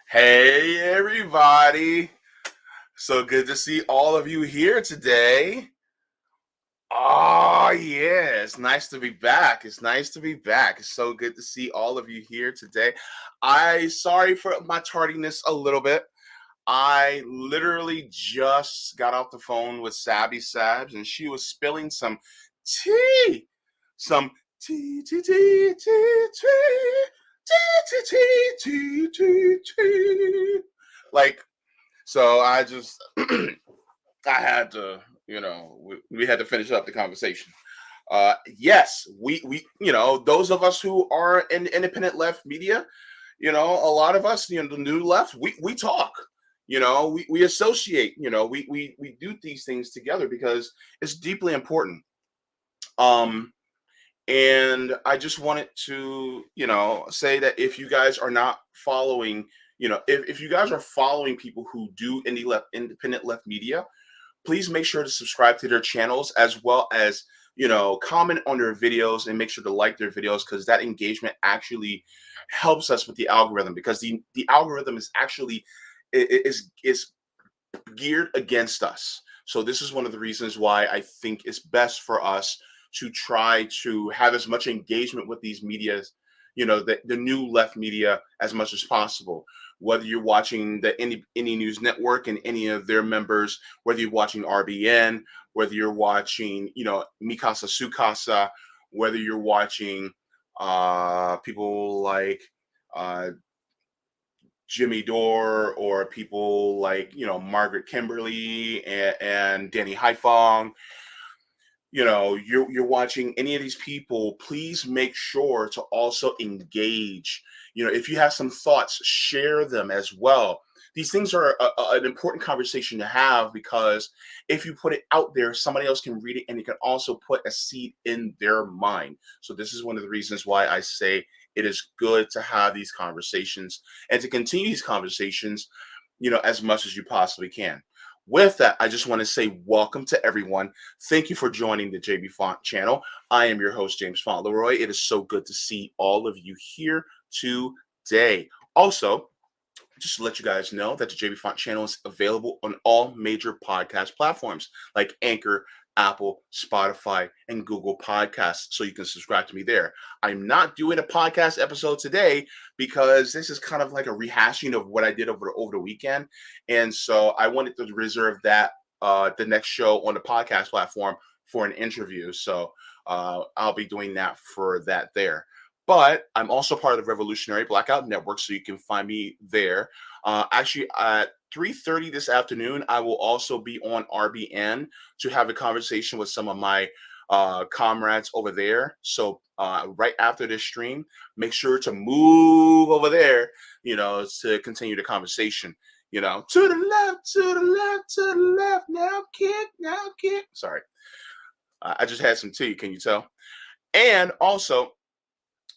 Hey, everybody. So good to see all of you here today. Oh, yeah. It's nice to be back. It's nice to be back. It's so good to see all of you here today. Sorry for my tardiness a little bit. I literally just got off the phone with Sabby Sabs and she was spilling some tea. Some tea. Like, so I just I had to, we had to finish up the conversation. Yes, we those of us who are in independent left media, a lot of us, the new left, we talk. We associate. We do these things together because it's deeply important. Um, and I just wanted to, say that if you guys are not following, if you guys are following people who do independent left media, please make sure to subscribe to their channels as well as comment on their videos and make sure to like their videos because that engagement actually helps us with the algorithm because the algorithm is actually is geared against us. So this is one of the reasons why I think it's best for us to try to have as much engagement with these medias, the new left media as much as possible. Whether you're watching the any news network and any of their members, whether you're watching RBN, whether you're watching, Mikasa Sukasa, whether you're watching people like uh, Jimmy Dore or people like Margaret Kimberly and Danny Haifong, you're watching any of these people, please make sure to also engage. If you have some thoughts, share them as well. These things are an important conversation to have because if you put it out there, somebody else can read it and it can also put a seed in their mind. So this is one of the reasons why I say it is good to have these conversations and to continue these conversations, as much as you possibly can. With that, I just want to say welcome to everyone. Thank you for joining the JB Font channel. I am your host, James Fauntleroy. It is so good to see all of you here today. Also, just to let you guys know that the JB Font channel is available on all major podcast platforms like Anchor, Apple, Spotify, and Google Podcasts. So you can subscribe to me there. I'm not doing a podcast episode today because this is kind of like a rehashing of what I did over the weekend. And so I wanted to reserve that the next show on the podcast platform for an interview. So I'll be doing that for that there. But I'm also part of the Revolutionary Blackout Network, so you can find me there. Actually, at 3:30 this afternoon, I will also be on RBN to have a conversation with some of my comrades over there. So right after this stream, make sure to move over there, to continue the conversation. To the left, to the left, to the left, now kick, now kick. Sorry, I just had some tea. Can you tell? And also,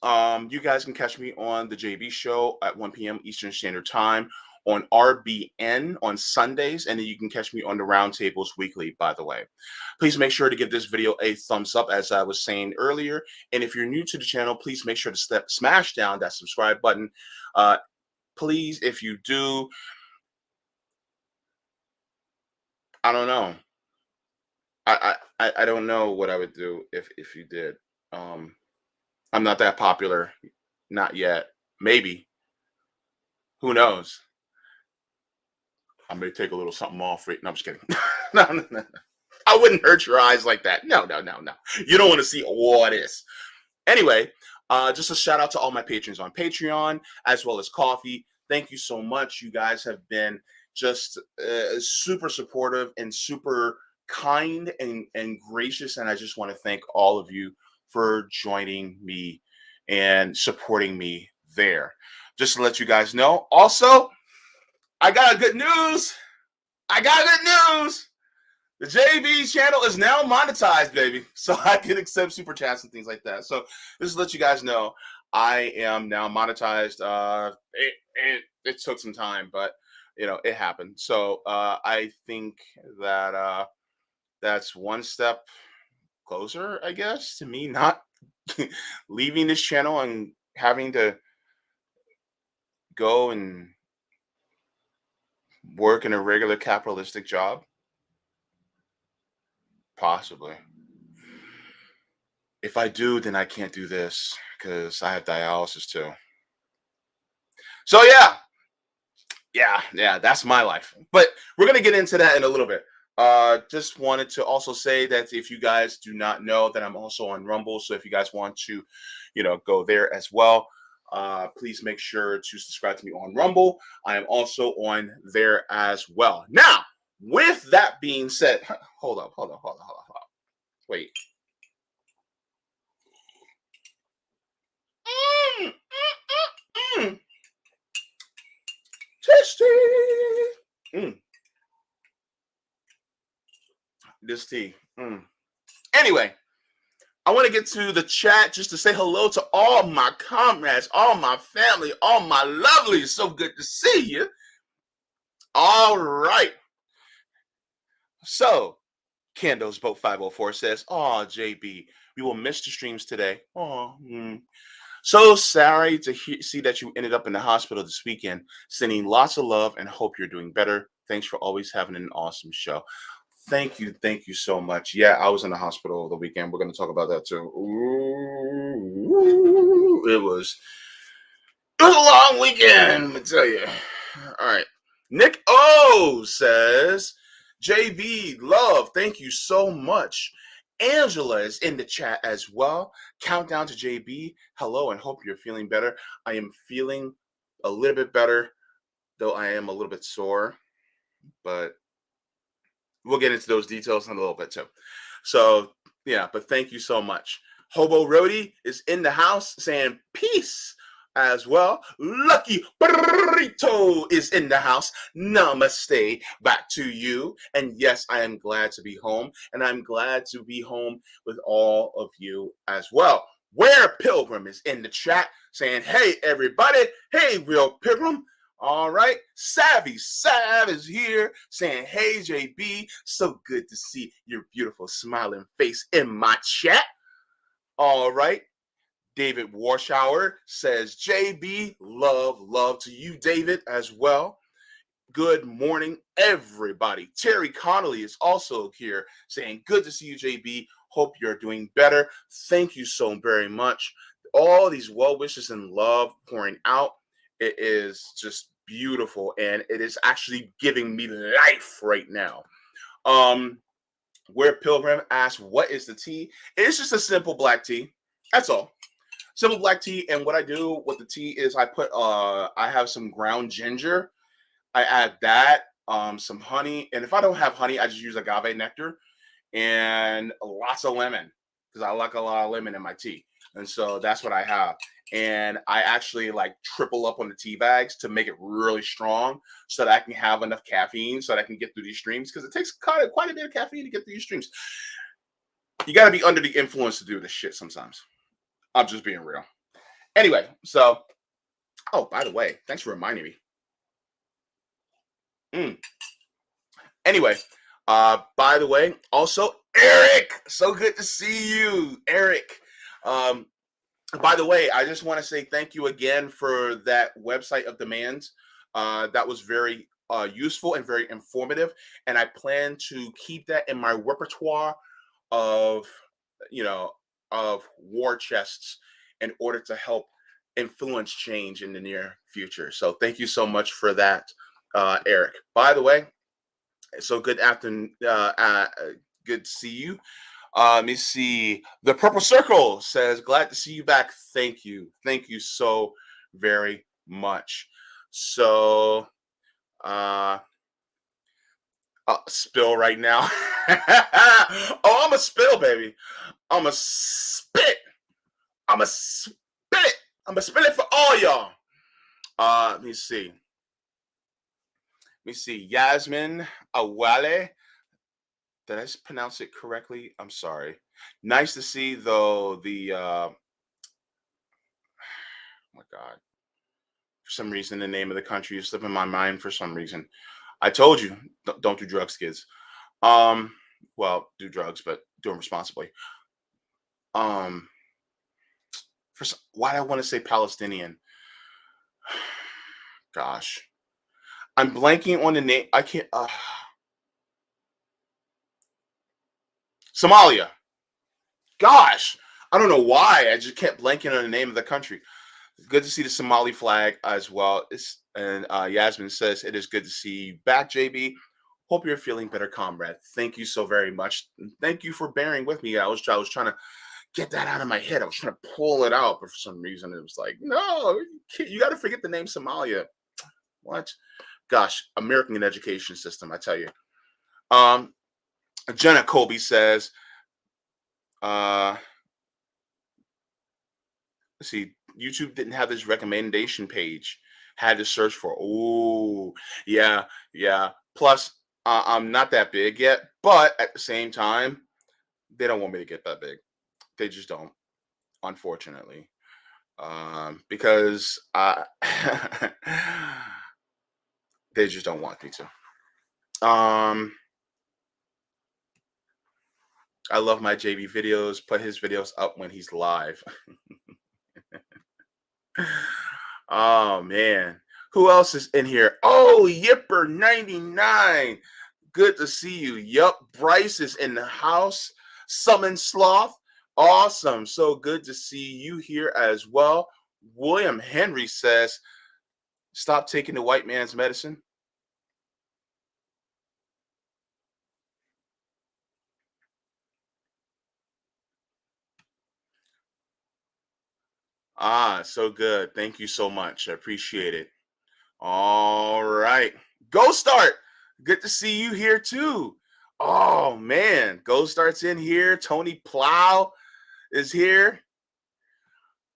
you guys can catch me on the JB Show at 1 p.m. Eastern Standard Time on RBN on Sundays, and then you can catch me on the Roundtables weekly, by the way. Please make sure to give this video a thumbs up, as I was saying earlier. And if you're new to the channel, please make sure to smash down that subscribe button. Please, if you do, I don't know. I don't know what I would do if you did. I'm not that popular, not yet. Maybe. Who knows? I may take a little something off for it. No, I'm just kidding. No. I wouldn't hurt your eyes like that. No. You don't want to see all this. Anyway, just a shout out to all my patrons on Patreon as well as Coffee. Thank you so much. You guys have been just super supportive and super kind and gracious. And I just want to thank all of you for joining me and supporting me there. Just to let you guys know. Also, I got good news. The JB channel is now monetized, baby. So I can accept super chats and things like that. So just to let you guys know, I am now monetized. It took some time, but it happened. So I think that that's one step closer, I guess, to me not leaving this channel and having to go and Work in a regular capitalistic job? Possibly. If I do, then I can't do this because I have dialysis too. So yeah, that's my life. But we're gonna get into that in a little bit. Just wanted to also say that if you guys do not know that I'm also on Rumble, so if you guys want to, go there as well, please make sure to subscribe to me on Rumble. I am also on there as well. Now, with that being said, hold up. Wait. Mm, mm, mm, mm. Tasty. Mm, this tea. Mm. Anyway, I want to get to the chat just to say hello to all my comrades, all my family, all my lovelies. So good to see you. All right. So, Cando's Boat 504 says, "Oh, JB, we will miss the streams today. Oh, so sorry to see that you ended up in the hospital this weekend. Sending lots of love and hope you're doing better. Thanks for always having an awesome show." Thank you so much. Yeah, I was in the hospital the weekend. We're going to talk about that too. Ooh, it was a long weekend, let me tell you. All right. Nick O says, "JB, love, thank you so much." Angela is in the chat as well. Countdown to JB. Hello, and hope you're feeling better. I am feeling a little bit better, though I am a little bit sore, but we'll get into those details in a little bit too. So, yeah, but thank you so much. Hobo Roadie is in the house saying peace as well. Lucky Burrito is in the house. Namaste back to you. And yes, I am glad to be home. And I'm glad to be home with all of you as well. Where Pilgrim is in the chat saying, "Hey, everybody. Hey, Real Pilgrim. All right, Savvy Sav is here saying, "Hey, JB, so good to see your beautiful smiling face in my chat." All right, David Warshower says, "JB, love to you, David, as well." Good morning, everybody. Terry Connolly is also here saying, "Good to see you, JB. Hope you're doing better." Thank you so very much. All these well wishes and love pouring out. It is just beautiful, and it is actually giving me life right now. Where Pilgrim asks, "What is the tea?" It's just a simple black tea. That's all. Simple black tea. And what I do with the tea is I have some ground ginger. I add that, some honey, and if I don't have honey, I just use agave nectar and lots of lemon because I like a lot of lemon in my tea, and so that's what I have. And I actually like triple up on the tea bags to make it really strong, so that I can have enough caffeine, so that I can get through these streams because it takes quite a bit of caffeine to get through these streams. You got to be under the influence to do this shit sometimes. I'm just being real. Anyway, so by the way, thanks for reminding me. Mm. Anyway, by the way, also Eric, so good to see you, Eric. Um, by the way, I just want to say thank you again for that website of demands. That was very useful and very informative, and I plan to keep that in my repertoire of, you know, of war chests in order to help influence change in the near future. So thank you so much for that, Eric. By the way, so good afternoon. Good to see you. Let me see. The Purple Circle says, "Glad to see you back." Thank you. Thank you so very much. So, uh, I'll spill right now. Oh, I'm a spill, baby. I'm a spit. I'm a spit. I'm a spit it for all y'all. Let me see. Yasmin Awale. Did I pronounce it correctly? I'm sorry. Nice to see, though, oh my God. For some reason, the name of the country is slipping my mind for some reason. I told you, don't do drugs, kids. Well, do drugs, but do them responsibly. Um, why do I want to say Palestinian? Gosh. I'm blanking on the name. I can't. Somalia. Gosh, I don't know why. I just kept blanking on the name of the country. Good to see the Somali flag as well. And Yasmin says it is good to see you back, JB. Hope you're feeling better, comrade. Thank you so very much. Thank you for bearing with me. I was trying to get that out of my head. I was trying to pull it out, but for some reason it was like, no, you got to forget the name Somalia. What? Gosh, American education system, I tell you. Um, Jenna Colby says, uh, let's see, YouTube didn't have this recommendation page. Had to search for. Oh, yeah, yeah. Plus, I'm not that big yet, but at the same time, they don't want me to get that big. They just don't, unfortunately, because they just don't want me to. I love my JV videos. Put his videos up when he's live. Oh man. Who else is in here? Oh, Yipper99. Good to see you. Yup. Bryce is in the house. Summon Sloth. Awesome. So good to see you here as well. William Henry says, stop taking the white man's medicine. Ah, so good. Thank you so much. I appreciate it. All right. Go Start. Good to see you here too. Oh man. Go Start's in here. Tony Plow is here.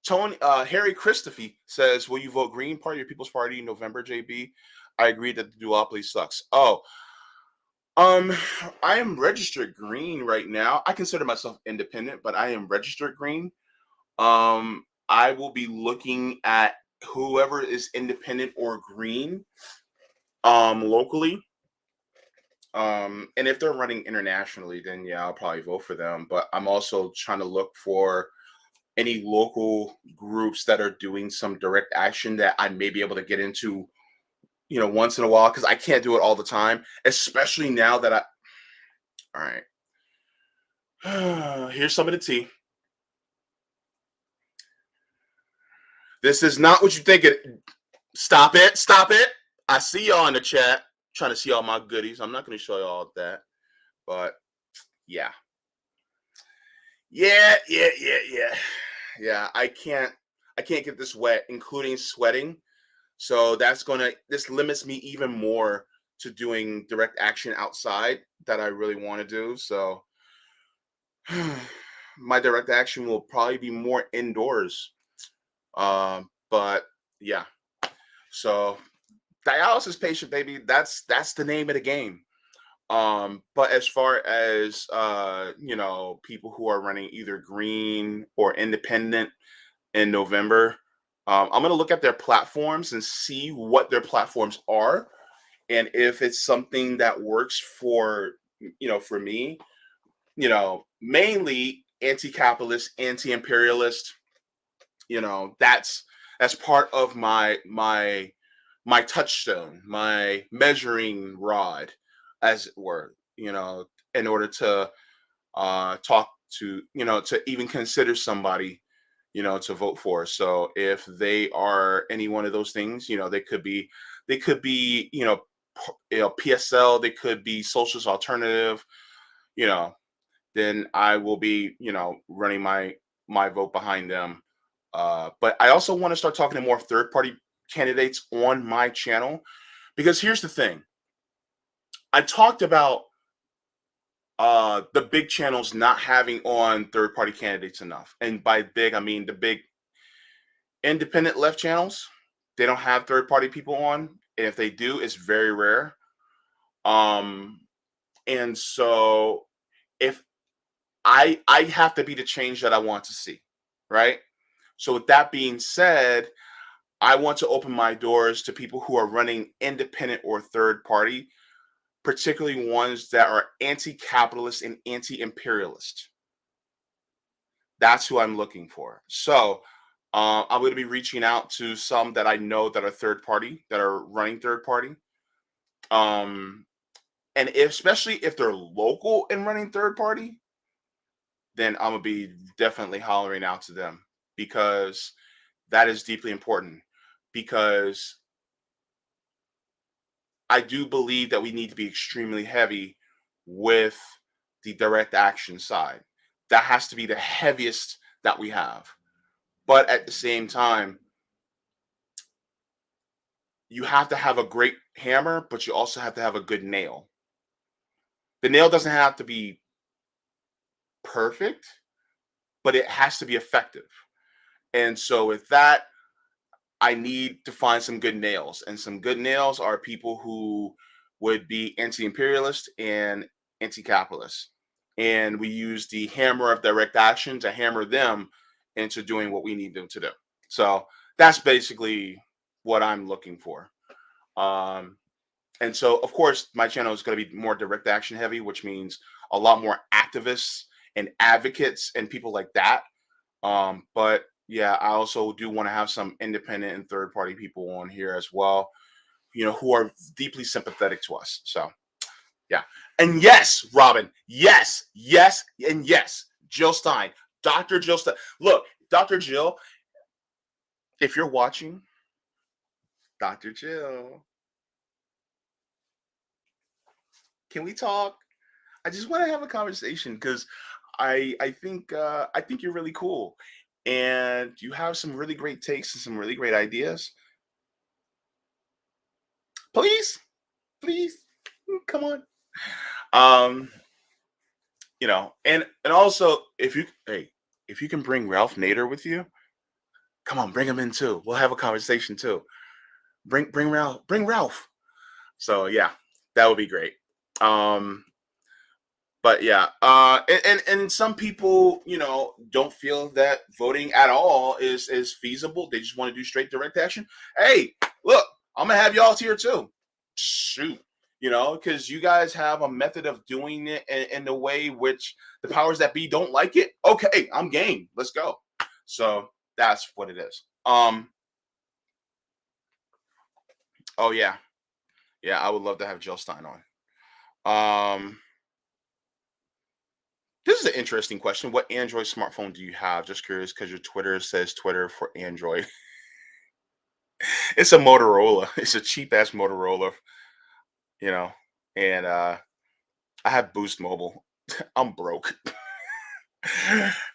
Tony Harry Christophe says, will you vote Green Party or People's Party in November, JB? I agree that the duopoly sucks. Oh, um, I am registered green right now. I consider myself independent, but I am registered green. I will be looking at whoever is independent or green locally. And if they're running internationally, then yeah, I'll probably vote for them. But I'm also trying to look for any local groups that are doing some direct action that I may be able to get into, once in a while, because I can't do it all the time, especially now that all right. Here's some of the tea. This is not what you think it. Stop it. Stop it. I see y'all in the chat trying to see all my goodies. I'm not going to show you all that. But yeah. Yeah, yeah, yeah, yeah. Yeah, I can't get this wet, including sweating. So this limits me even more to doing direct action outside that I really want to do. So my direct action will probably be more indoors. But yeah. So dialysis patient, baby, that's the name of the game. But as far as people who are running either green or independent in November, I'm gonna look at their platforms and see what their platforms are, and if it's something that works for for me, mainly anti-capitalist, anti-imperialist. That's part of my touchstone, my measuring rod, as it were, in order to talk to even consider somebody, to vote for. So if they are any one of those things, they could be, PSL, they could be socialist alternative, you know, then I will be, running my vote behind them. But I also want to start talking to more third party candidates on my channel, because here's the thing. I talked about the big channels not having on third party candidates enough. And by big, I mean the big independent left channels. They don't have third party people on. And if they do, it's very rare. Um, and so if I have to be the change that I want to see, right? So with that being said, I want to open my doors to people who are running independent or third party, particularly ones that are anti-capitalist and anti-imperialist. That's who I'm looking for. So I'm going to be reaching out to some that I know that are third party, that are running third party. Um, and especially if they're local and running third party, then I'm gonna be definitely hollering out to them because that is deeply important. Because I do believe that we need to be extremely heavy with the direct action side. That has to be the heaviest that we have. But at the same time, you have to have a great hammer, but you also have to have a good nail. The nail doesn't have to be perfect, but it has to be effective. And so with that, I need to find some good nails. And some good nails are people who would be anti-imperialist and anti-capitalist. And we use the hammer of direct action to hammer them into doing what we need them to do. So that's basically what I'm looking for. Um, and so, of course, my channel is going to be more direct action heavy, which means a lot more activists and advocates and people like that. But yeah, I also do want to have some independent and third party people on here as well, who are deeply sympathetic to us. So yeah. And yes, Robin, yes, yes, and yes, Jill Stein, Dr. Jill Stein. Look, Dr. Jill, if you're watching, Dr. Jill, can we talk? I just want to have a conversation because I think you're really cool, and you have some really great takes and some really great ideas. Please, please, come on. Um, and also if you can bring Ralph Nader with you, come on, bring him in too. We'll have a conversation too. Bring Ralph. So yeah, that would be great. Um, but yeah, and some people, don't feel that voting at all is feasible. They just want to do straight direct action. Hey, look, I'm gonna have y'all here too. Shoot, because you guys have a method of doing it in the way which the powers that be don't like it. Okay, I'm game. Let's go. So that's what it is. Oh yeah, yeah. I would love to have Jill Stein on. Um, This is an interesting question. What Android smartphone do you have? Just curious because your Twitter says Twitter for Android. It's a Motorola. It's a cheap ass Motorola, you know. And I have Boost Mobile. I'm broke.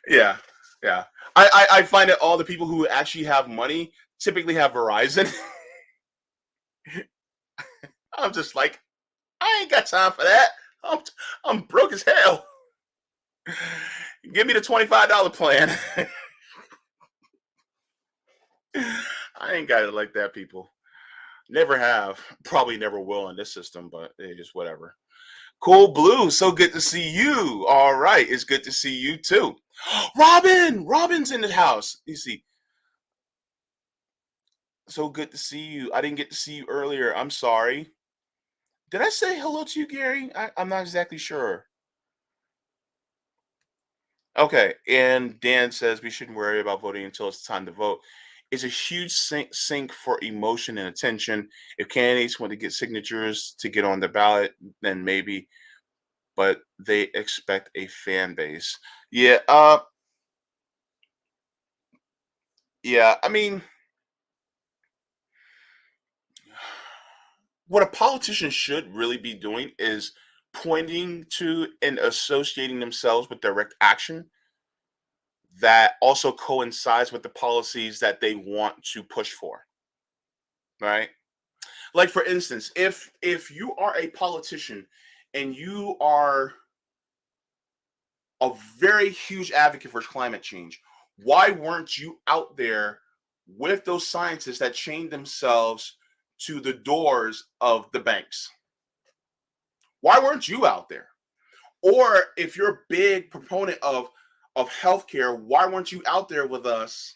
Yeah, yeah. I find that all the people who actually have money typically have Verizon. I'm just like, I ain't got time for that. I'm I'm broke as hell. Give me the $25 plan. I ain't got it like that, people. Never have. Probably never will in this system, but it's just whatever. Cool Blue, so good to see you. All right, it's good to see you too. Robin's in the house. You see, so good to see you. I didn't get to see you earlier. I'm sorry. Did I say hello to you, Gary? I'm not exactly sure. Okay, and Dan says we shouldn't worry about voting until it's time to vote. It's a huge sink for emotion and attention. If candidates want to get signatures to get on the ballot, then maybe, but they expect a fan base. Yeah, yeah. I mean, what a politician should really be doing is pointing to and associating themselves with direct action that also coincides with the policies that they want to push for, right? Like for instance, if you are a politician and you are a very huge advocate for climate change, why weren't you out there with those scientists that chained themselves to the doors of the banks? Why weren't you out there? Or if you're a big proponent of healthcare, why weren't you out there with us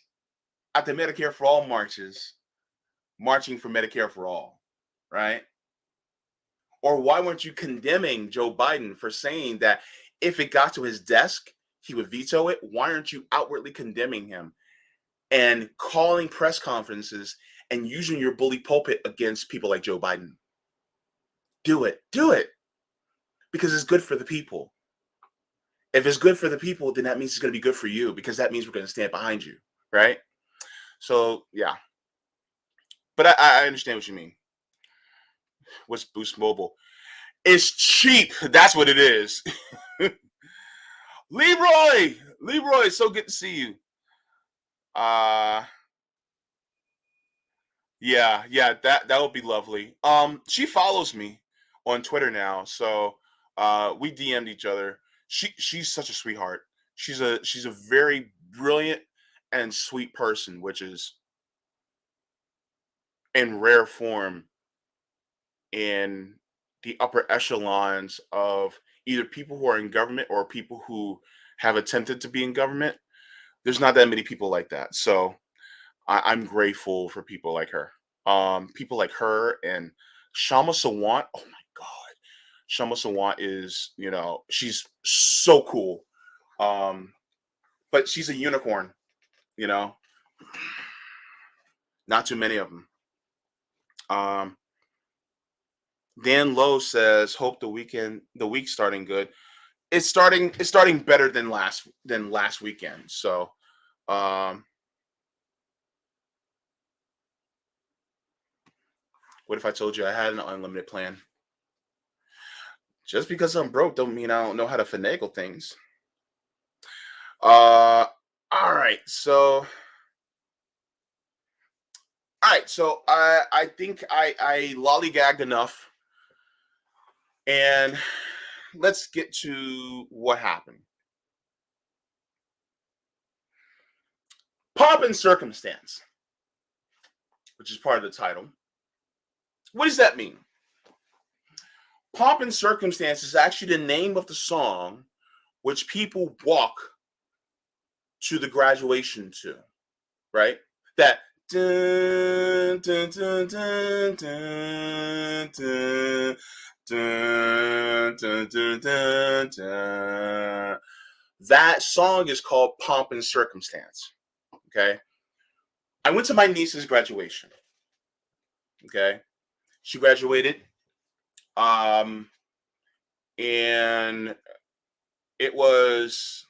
at the Medicare for All marches, marching for Medicare for All, right? Or why weren't you condemning Joe Biden for saying that if it got to his desk, he would veto it? Why aren't you outwardly condemning him and calling press conferences and using your bully pulpit against people like Joe Biden? do it. Do it because it's good for the people. If it's good for the people, then that means it's going to be good for you because that means we're going to stand behind you, right? So yeah, but I understand what you mean. What's Boost Mobile? It's cheap. That's what it is. Leroy, so good to see you. Uh yeah, that would be lovely. She follows me on Twitter now, so we DM'd each other. She's such a sweetheart. She's a very brilliant and sweet person, which is in rare form in the upper echelons of either people who are in government or people who have attempted to be in government. There's not that many people like that. So I'm grateful for people like her. People like her and Shama Sawant. Oh my God. Shama Sawant is, she's so cool. Um, but she's a unicorn, you know, not too many of them. Um, Dan Lowe says, hope the week starting good. It's starting better than last weekend. So um what if I told you I had an unlimited plan? Just because I'm broke don't mean I don't know how to finagle things. Uh all right. So I think I lollygagged enough and let's get to what happened. Pomp and circumstance, which is part of the title. What does that mean? Pomp and circumstance is actually the name of the song which people walk to the graduation to, right? That dun, dun, dun, dun, dun, dun, dun, dun, dun, dun, dun. That song is called Pomp and Circumstance. Okay. I went to my niece's graduation. Okay. She graduated. Um, and it was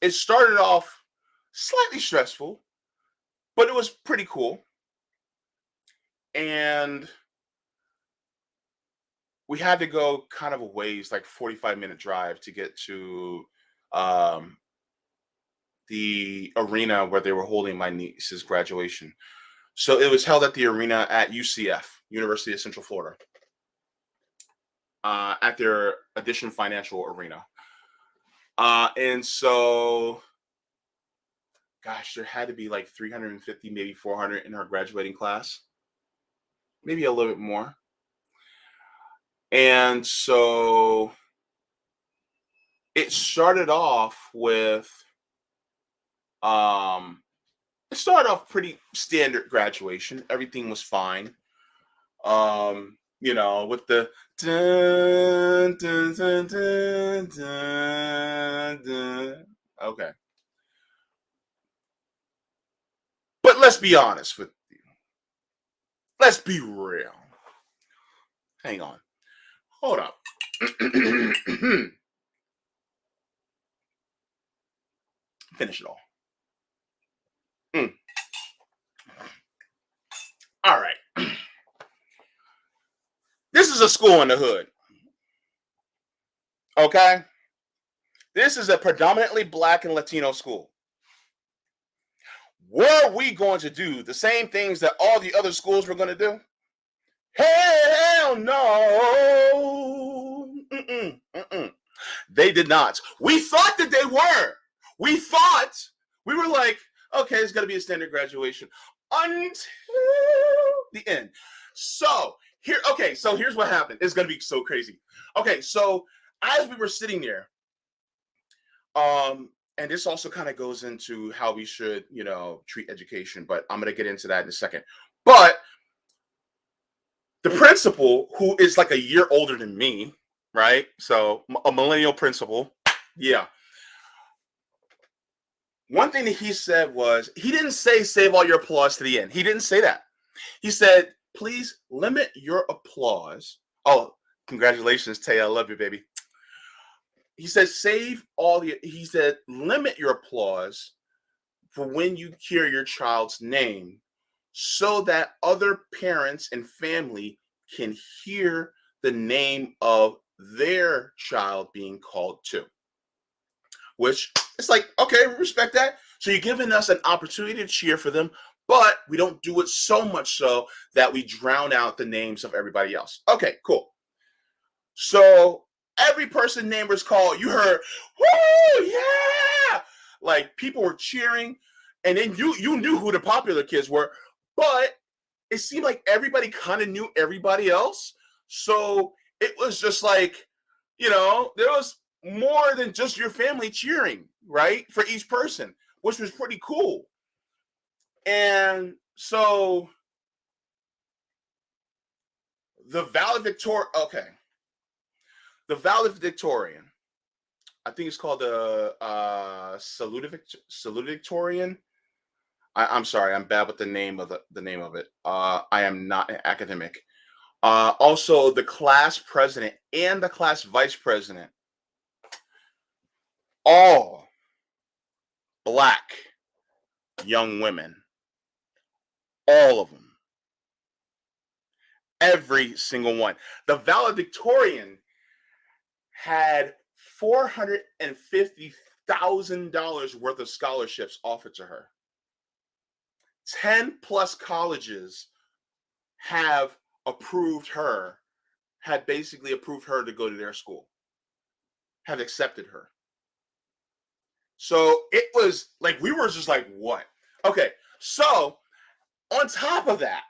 it started off slightly stressful, but it was pretty cool. And we had to go kind of a ways, like 45-minute drive to get to um, the arena where they were holding my niece's graduation. So it was held at the arena at UCF, University of Central Florida, at their Addition Financial Arena. And so, gosh, there had to be like 350, maybe 400 in her graduating class, maybe a little bit more. And so it started off with it started off pretty standard graduation. Everything was fine. With the dun, dun, dun, dun, dun, dun. Okay. But let's be honest with you. Let's be real. Hang on. Hold up. Finish it all. Mm. All right. This is a school in the hood. Okay? This is a predominantly Black and Latino school. Were we going to do the same things that all the other schools were going to do? Hell no. Mm-mm, mm-mm. They did not. We thought that they were. We were like, okay, it's going to be a standard graduation until the end. So here's what happened. It's going to be so crazy. Okay, so as we were sitting there, and this also kind of goes into how we should, treat education, but I'm going to get into that in a second. But the principal, who is like a year older than me, right? So a millennial principal. Yeah. One thing that he said was he didn't say save all your applause to the end. He didn't say that. He said please limit your applause. Oh, congratulations, Tay. I love you, baby. He said, he said, limit your applause for when you hear your child's name so that other parents and family can hear the name of their child being called too. Which it's like, okay, we respect that. So you're giving us an opportunity to cheer for them, but we don't do it so much so that we drown out the names of everybody else. Okay, cool. So every person name was called, you heard, woo, yeah! Like people were cheering, and then you knew who the popular kids were, but it seemed like everybody kind of knew everybody else. So it was just like, there was more than just your family cheering, right? For each person, which was pretty cool. And so the valedictorian, I think it's called the salutatorian. I'm sorry, I'm bad with the name of the name of it. I am not an academic. Also, the class president and the class vice president, all Black young women, all of them, every single one. The valedictorian had $450,000 worth of scholarships offered to her. 10 plus colleges have approved her, had basically approved her to go to their school, have accepted her. So it was like, we were just like, what? Okay, so on top of that,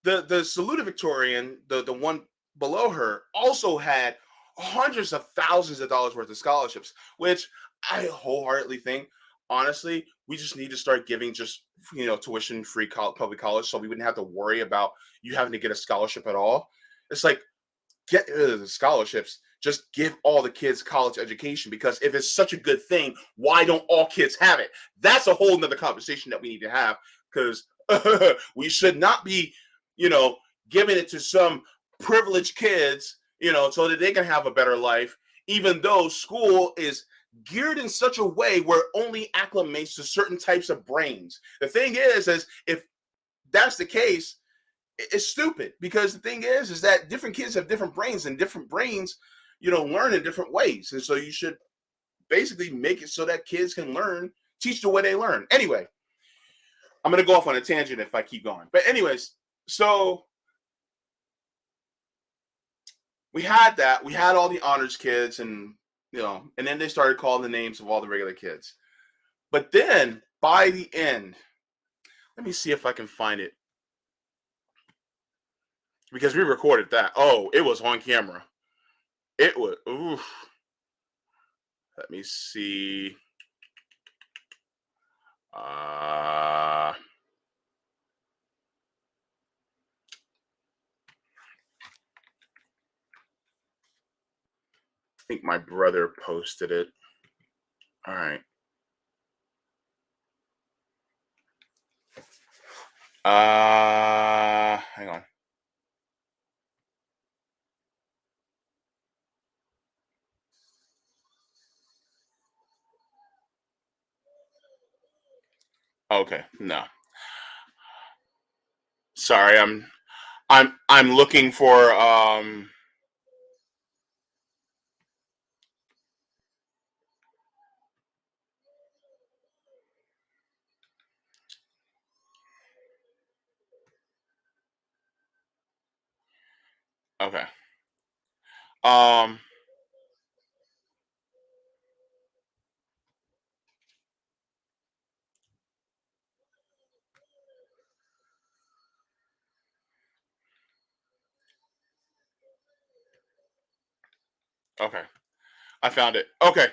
the salutatorian, the one below her, also had hundreds of thousands of dollars worth of scholarships, which I wholeheartedly think, honestly, we just need to start giving just tuition free public college, so we wouldn't have to worry about you having to get a scholarship at all. It's like, get rid of the scholarships. Just give all the kids college education, because if it's such a good thing, why don't all kids have it? That's a whole nother conversation that we need to have, because we should not be, giving it to some privileged kids, so that they can have a better life, even though school is geared in such a way where it only acclimates to certain types of brains. The thing is if that's the case, it's stupid, because the thing is that different kids have different brains, and different brains, learn in different ways. And so you should basically make it so that kids can teach the way they learn. Anyway, I'm going to go off on a tangent if I keep going. But anyways, so we had that. We had all the honors kids, and, and then they started calling the names of all the regular kids. But then by the end, let me see if I can find it, because we recorded that. Oh, it was on camera. It was, oof. Let me see. I think my brother posted it. All right. Hang on. Okay, no. Sorry, I'm looking for okay. Um okay. I found it. Okay.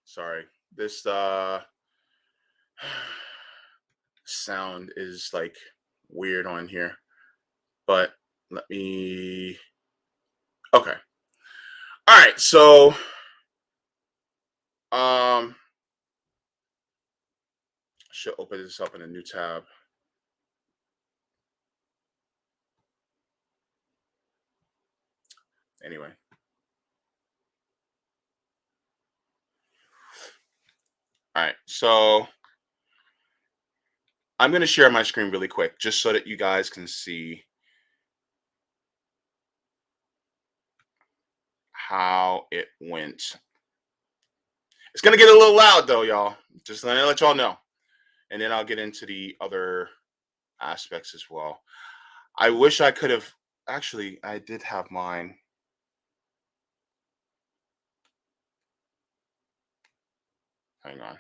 Sorry. This sound is like weird on here. But let me. Okay. All right, so um, should open this up in a new tab. Anyway, all right, so I'm going to share my screen really quick just so that you guys can see how it went. It's going to get a little loud though, y'all. Just let y'all know. And then I'll get into the other aspects as well. I wish I could have actually, I did have mine. Hang on.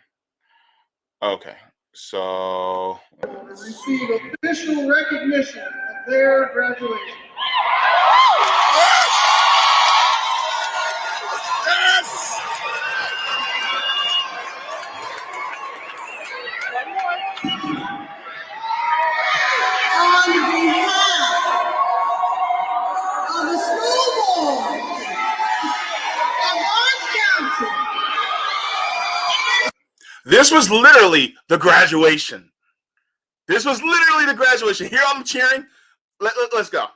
Okay. So receive official recognition of their graduation. On behalf of the school board of Orange County, this was literally the graduation. This was literally the graduation. Here I'm cheering. Let's go.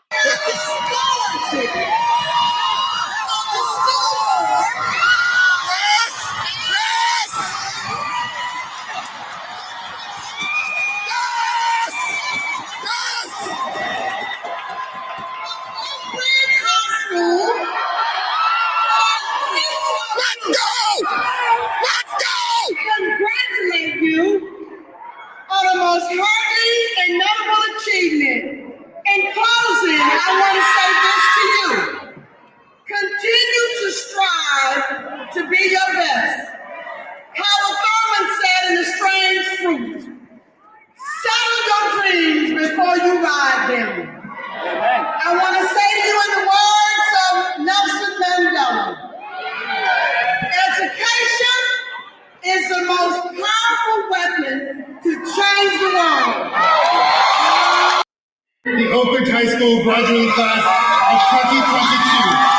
congratulate you on the most hearty and notable achievement. In closing, I want to say this to you. Continue to strive to be your best. Howard Thurman said in The Strange Fruit, settle your dreams before you ride them. I want to say to you in the words of Nelson Mandela, education is the most powerful weapon to change the world. The Oak Ridge High School graduating class of 2022.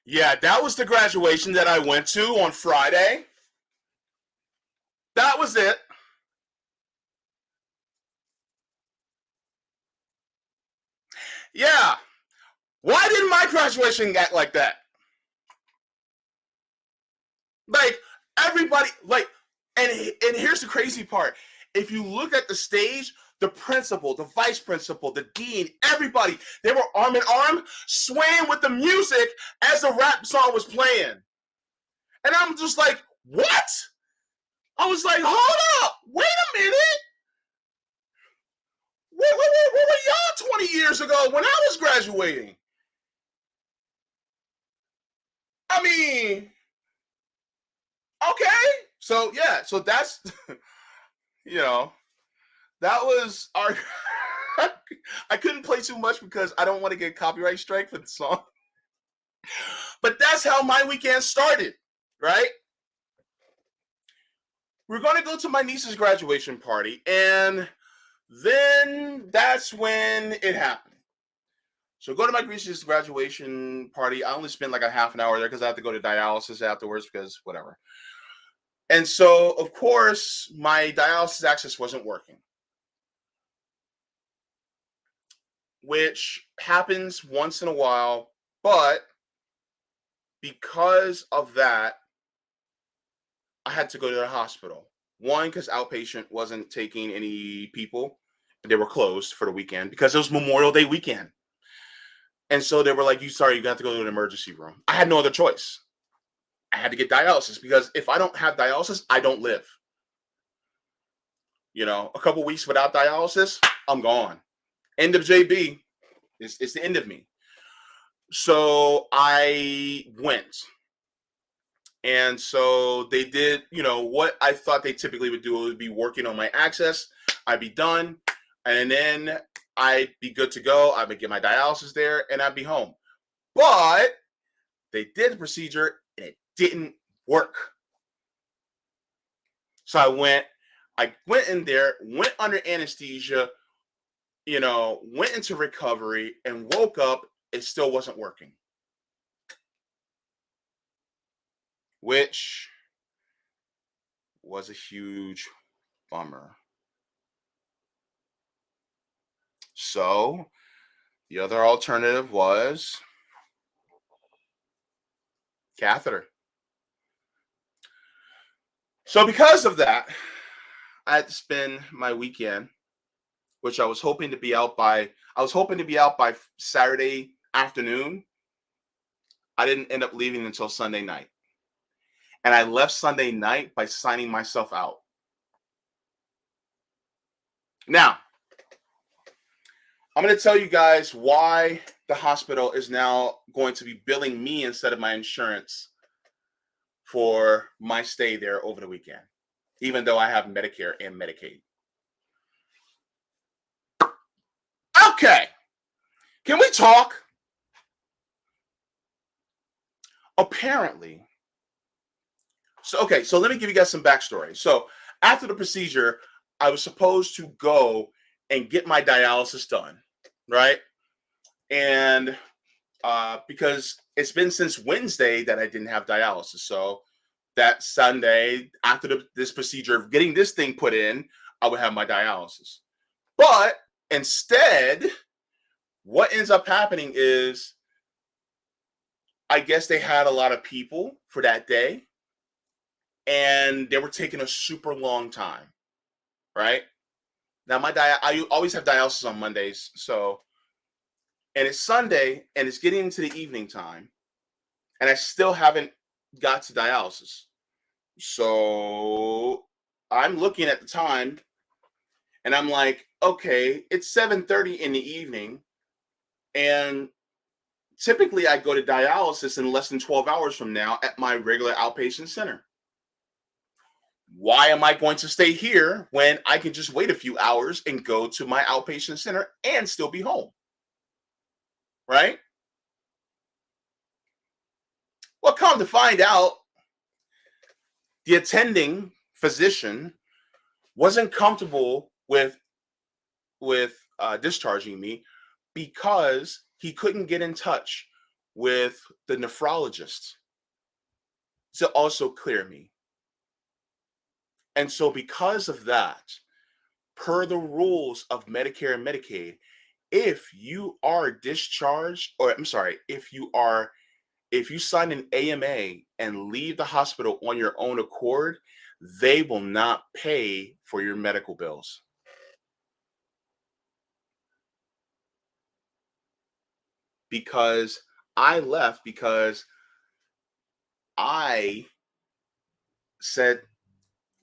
Yeah, that was the graduation that I went to on Friday. That was it. Yeah. Why didn't my graduation act like that? Like, everybody, like, and here's the crazy part. If you look at the stage, the principal, the vice principal, the dean, everybody, they were arm in arm, swaying with the music as the rap song was playing. And I'm just like, what? I was like, hold up, wait a minute. Where were y'all 20 years ago when I was graduating? I mean, okay. So, yeah, so that's, you know, that was our. I couldn't play too much because I don't want to get copyright strike for the song. But that's how my weekend started, right? We're going to go to my niece's graduation party, and then that's when it happened. So go to my Greece's graduation party. I only spent like a half an hour there because I have to go to dialysis afterwards because whatever. And so, of course, my dialysis access wasn't working, which happens once in a while. But because of that, I had to go to the hospital. One, because outpatient wasn't taking any people. They were closed for the weekend because it was Memorial Day weekend. And so they were like, you have to go to an emergency room. I had no other choice. I had to get dialysis because if I don't have dialysis, I don't live. A couple weeks without dialysis, I'm gone. End of JB. It's the end of me. So I went. And so they did, what I thought they typically would do would be working on my access. I'd be done. And then I'd be good to go. I would get my dialysis there and I'd be home. But they did the procedure and it didn't work. So I went in there, went under anesthesia, went into recovery and woke up. It still wasn't working. Which was a huge bummer. So the other alternative was catheter. So because of that, I had to spend my weekend, which I was hoping to be out by Saturday afternoon. I didn't end up leaving until Sunday night. And I left Sunday night by signing myself out. Now, I'm going to tell you guys why the hospital is now going to be billing me instead of my insurance for my stay there over the weekend, even though I have Medicare and Medicaid. Okay. Can we talk? Apparently. So let me give you guys some backstory. So after the procedure, I was supposed to go and get my dialysis done, right? And because it's been since Wednesday that I didn't have dialysis. So that Sunday, after this procedure of getting this thing put in, I would have my dialysis. But instead, what ends up happening is, I guess they had a lot of people for that day, and they were taking a super long time, right? Now, I always have dialysis on Mondays, and it's Sunday, and it's getting into the evening time, and I still haven't got to dialysis. So I'm looking at the time, and I'm like, okay, it's 7:30 in the evening, and typically I go to dialysis in less than 12 hours from now at my regular outpatient center. Why am I going to stay here when I can just wait a few hours and go to my outpatient center and still be home? Right? Well, come to find out, the attending physician wasn't comfortable with discharging me because he couldn't get in touch with the nephrologist to also clear me. And so because of that, per the rules of Medicare and Medicaid, if you are discharged, or I'm sorry, if you sign an AMA and leave the hospital on your own accord, they will not pay for your medical bills. Because I left because I said,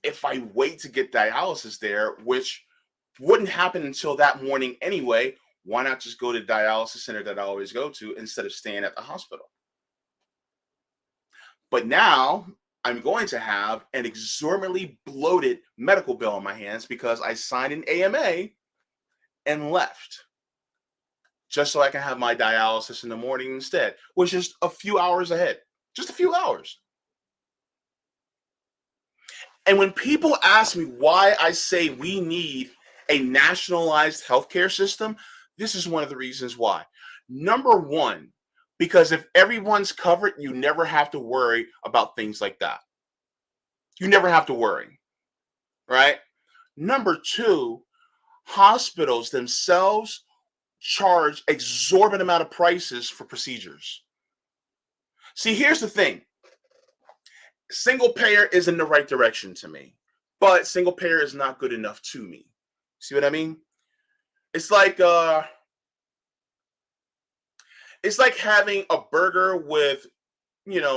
if I wait to get dialysis there, which wouldn't happen until that morning anyway, why not just go to the dialysis center that I always go to instead of staying at the hospital? But now I'm going to have an exorbitantly bloated medical bill on my hands because I signed an AMA and left just so I can have my dialysis in the morning instead, which is a few hours ahead, just a few hours. And when people ask me why I say we need a nationalized healthcare system, This is one of the reasons why. Number one, because if everyone's covered, you never have to worry about things like that. You never have to worry, right? Number two, hospitals themselves charge exorbitant amount of prices for procedures. See, here's the thing. Single payer is in the right direction to me, but single payer is not good enough to me. See what I mean? It's like having a burger with,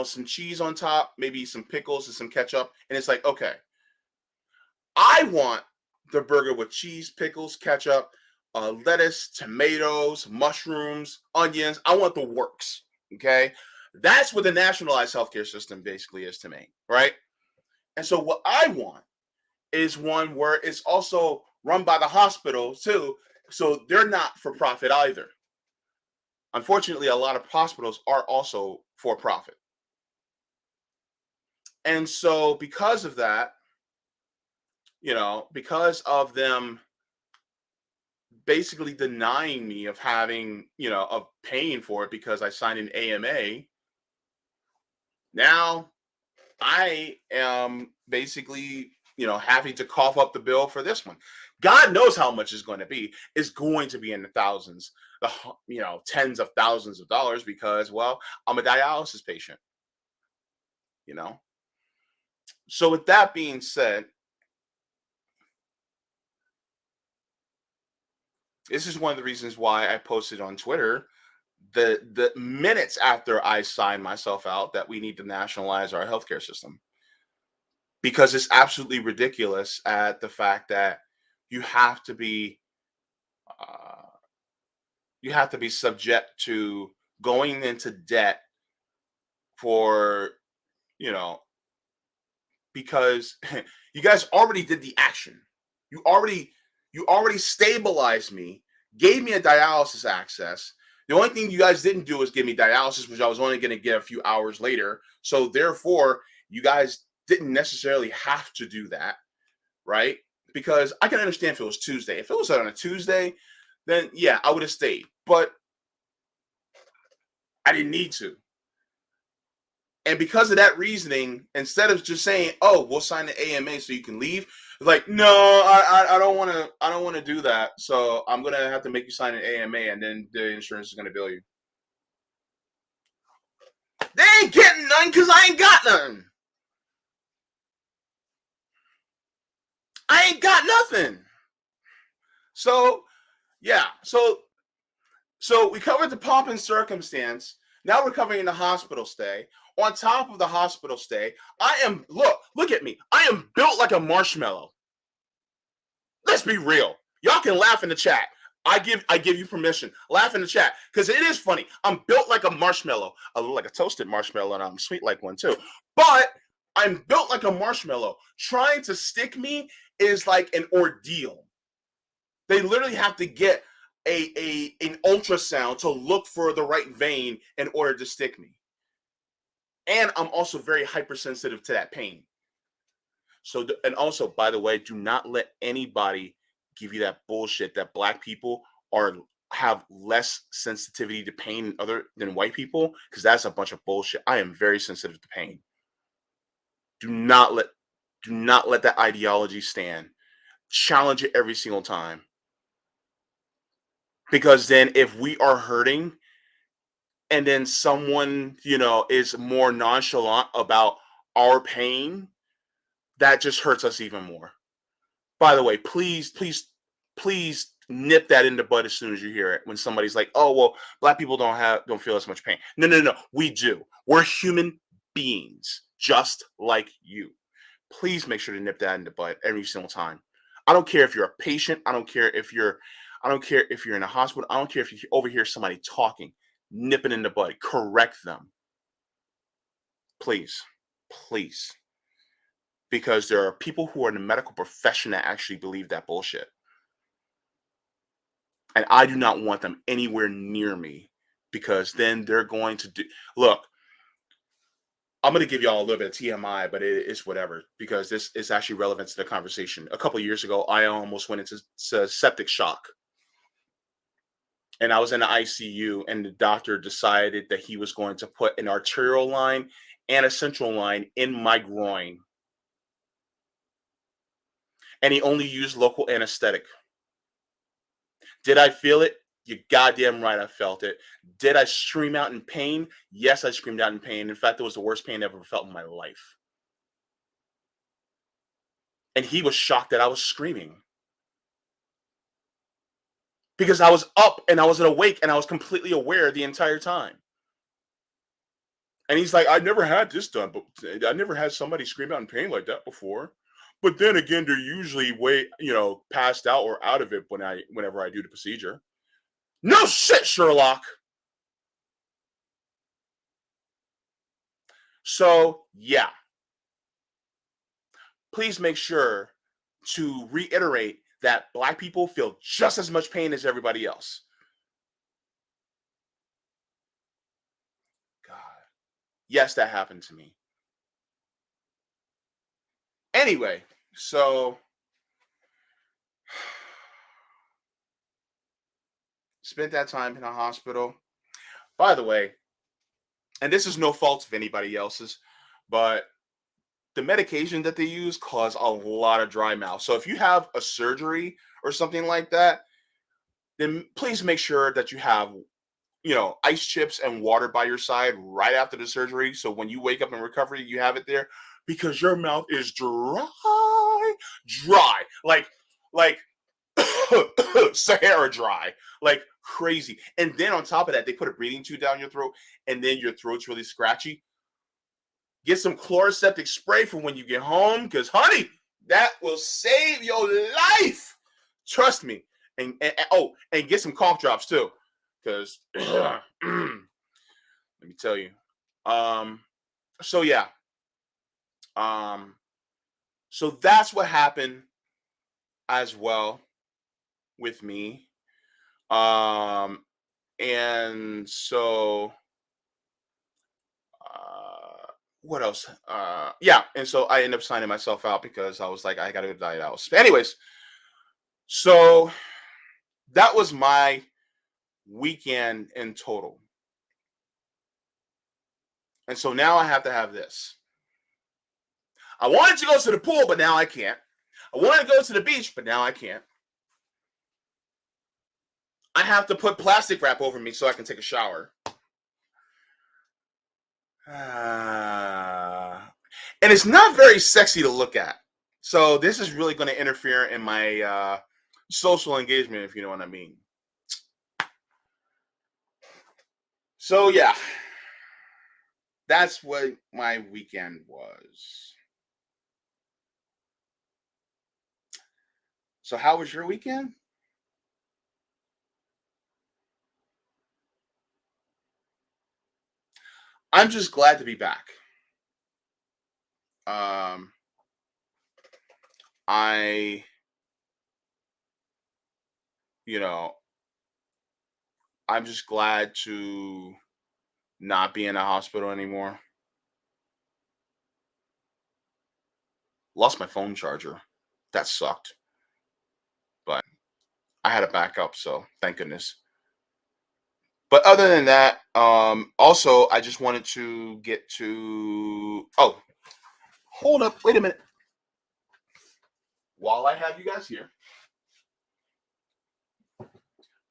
some cheese on top, maybe some pickles and some ketchup, and it's like, okay, I want the burger with cheese, pickles, ketchup, lettuce, tomatoes, mushrooms, onions. I want the works. Okay. That's what the nationalized healthcare system basically is to me. Right. And so what I want is one where it's also run by the hospital too. So they're not for profit either. Unfortunately, a lot of hospitals are also for profit. And so because of that, because of them basically denying me of having, of paying for it because I signed an AMA, now I am basically, having to cough up the bill for this one. God knows how much it's going to be. It's going to be in the thousands, tens of thousands of dollars because, well, I'm a dialysis patient, you know? So with that being said, this is one of the reasons why I posted on Twitter the minutes after I signed myself out that we need to nationalize our healthcare system, because it's absolutely ridiculous at the fact that you have to be uh, you have to be subject to going into debt for, you know because you guys already did the action. You already you already stabilized me, gave me a dialysis access. The only thing you guys didn't do is give me dialysis, which I was only going to get a few hours later. So therefore, you guys didn't necessarily have to do that, right? Because I can understand if it was Tuesday. If it was on a Tuesday, then yeah, I would have stayed. But I didn't need to. And because of that reasoning, instead of just saying, "Oh, we'll sign the AMA so you can leave," like, no, I don't want to. I don't want to do that. So I'm gonna have to make you sign an AMA, and then the insurance is gonna bill you. They ain't getting none because I ain't got none. I ain't got nothing. So yeah, so we covered the pomp and circumstance. Now we're covering the hospital stay. On top of the hospital stay, I am look at me. I am built like a marshmallow. Let's be real. Y'all can laugh in the chat. I give you permission. Laugh in the chat because it is funny. I'm built like a marshmallow. I look like a toasted marshmallow, and I'm sweet like one too. But I'm built like a marshmallow. Trying to stick me is like an ordeal. They literally have to get an ultrasound to look for the right vein in order to stick me. And I'm also very hypersensitive to that pain. So, and also, by the way, do not let anybody give you that bullshit that black people are have less sensitivity to pain other than white people, because that's a bunch of bullshit. I am very sensitive to pain. Do not let do not let that ideology stand. Challenge it every single time. Because then if we are hurting and then someone, is more nonchalant about our pain, that just hurts us even more. By the way, please, please, please nip that in the bud as soon as you hear it. When somebody's like, "Oh, well, black people don't feel as much pain." No, no, no, we do. We're human beings, just like you. Please make sure to nip that in the bud every single time. I don't care if you're a patient. I don't care if you're in a hospital. I don't care if you overhear somebody talking. Nip it in the bud. Correct them, please, please, because there are people who are in the medical profession that actually believe that bullshit. And I do not want them anywhere near me, because then they're going to do. Look, I'm going to give y'all a little bit of TMI, but it's whatever, because this is actually relevant to the conversation. A couple of years ago, I almost went into septic shock. and I was in the ICU, and the doctor decided that he was going to put an arterial line and a central line in my groin, and he only used local anesthetic. Did I feel it? You goddamn right I felt it. Did I scream out in pain? Yes, I screamed out in pain. In fact, it was the worst pain I've ever felt in my life. And he was shocked that I was screaming because I was up and I was awake and I was completely aware the entire time. And he's like, I never had this done, but I never had somebody scream out in pain like that before. But then again, they're usually passed out or out of it whenever I do the procedure. No shit, Sherlock. So yeah, please make sure to reiterate that Black people feel just as much pain as everybody else. God. Yes, that happened to me. Anyway, so spent that time in a hospital. By the way, and this is no fault of anybody else's, but the medication that they use cause a lot of dry mouth. So if you have a surgery or something like that, then please make sure that you have, ice chips and water by your side right after the surgery. So when you wake up in recovery, you have it there because your mouth is dry, like Sahara dry, like crazy. And then on top of that, they put a breathing tube down your throat, and then your throat's really scratchy. Get some chloroseptic spray for when you get home, because honey, that will save your life. Trust me. And get some cough drops too, because let me tell you. So yeah. Um. So that's what happened as well with me. Um. And so what else? Yeah, and so I ended up signing myself out because I was like, I gotta go die out. Anyways, so that was my weekend in total. And so now I have to have this. I wanted to go to the pool, but now I can't. I wanted to go to the beach, but now I can't. I have to put plastic wrap over me so I can take a shower. And it's not very sexy to look at. So this is really going to interfere in my social engagement, if you know what I mean. So yeah, that's what my weekend was. So how was your weekend? I'm just glad to be back. Um, I, you know, I'm just glad to not be in a hospital anymore. Lost my phone charger. That sucked. But I had a backup, so thank goodness. But other than that, also I just wanted to get to. Oh, hold up! Wait a minute. While I have you guys here,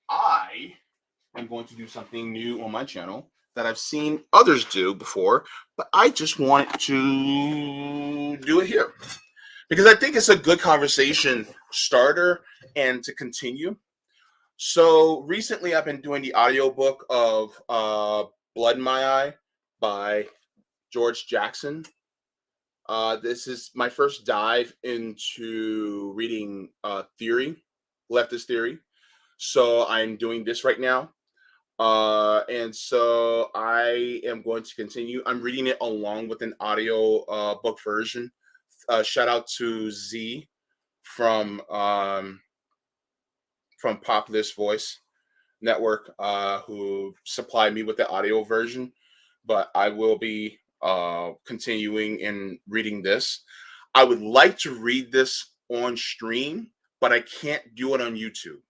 I am going to do something new on my channel that I've seen others do before, but I just wanted to do it here because I think it's a good conversation starter and to continue. So recently I've been doing the audiobook of Blood in My Eye by George Jackson. This is my first dive into reading leftist theory. So I'm doing this right now. And so I am going to continue. I'm reading it along with an audio book version. Shout out to Z from Pop This Voice Network, who supplied me with the audio version. But I will be continuing in reading this. I would like to read this on stream, but I can't do it on YouTube.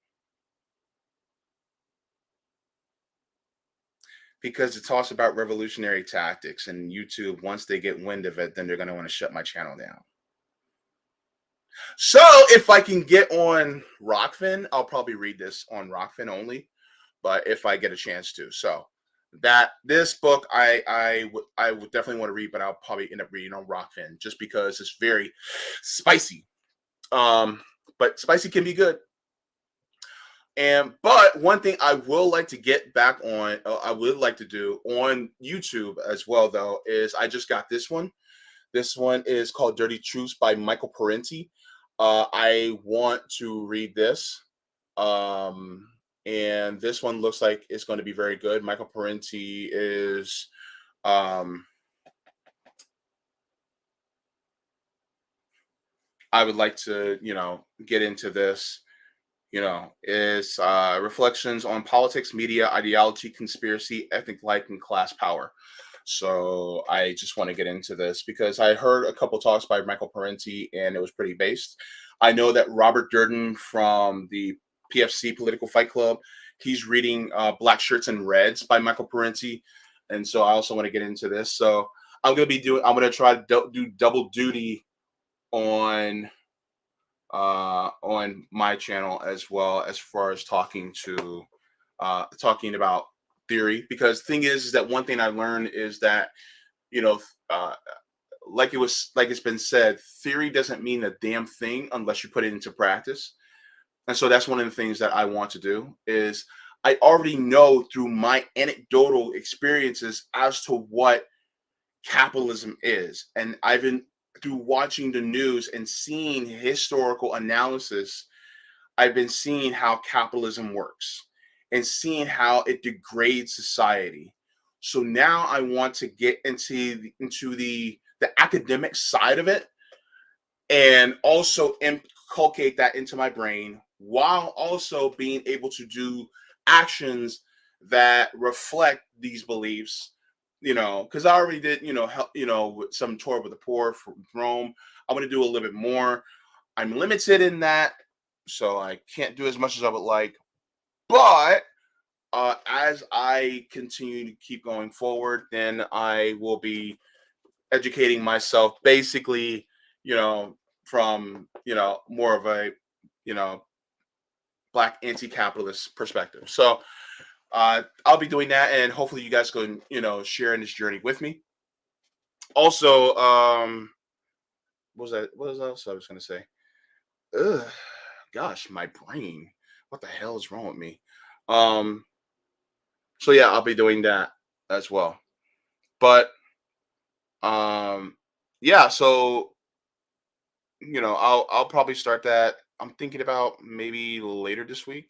because it talks about revolutionary tactics, and YouTube, once they get wind of it, then they're going to want to shut my channel down. So if I can get on Rockfin, I'll probably read this on Rockfin only, but if I get a chance to. So that this book I would definitely want to read, but I'll probably end up reading on Rockfin just because it's very spicy. But spicy can be good. But one thing I will like to get back on, I would like to do on YouTube as well, though, is I just got this one. This one is called Dirty Truths by Michael Parenti. I want to read this. And this one looks like it's going to be very good. Michael Parenti is I would like to, get into this. Is reflections on politics, media, ideology, conspiracy, ethnic life, and class power. So I just want to get into this because I heard a couple talks by Michael Parenti and it was pretty based. I know that Robert Durden from the PFC Political Fight Club, he's reading Black Shirts and Reds by Michael Parenti. And so I also want to get into this. So I'm going to try to do double duty on my channel as well, as far as talking about theory, because the thing is that one thing I learned is that like it's been said, theory doesn't mean a damn thing unless you put it into practice. And so that's one of the things that I want to do is I already know through my anecdotal experiences as to what capitalism is, and I've been through watching the news and seeing historical analysis, I've been seeing how capitalism works and seeing how it degrades society. So now I want to get into the academic side of it and also inculcate that into my brain while also being able to do actions that reflect these beliefs, because I already did, help, with some tour with the poor from Rome. I want to do a little bit more. I'm limited in that, so I can't do as much as I would like. But as I continue to keep going forward, then I will be educating myself basically, from, more of a, Black anti-capitalist perspective. So I'll be doing that, and hopefully you guys can, share in this journey with me. Also, what was else I was going to say? Ugh, gosh, my brain. What the hell is wrong with me? So yeah, I'll be doing that as well. But yeah, so I'll probably start that. I'm thinking about maybe later this week.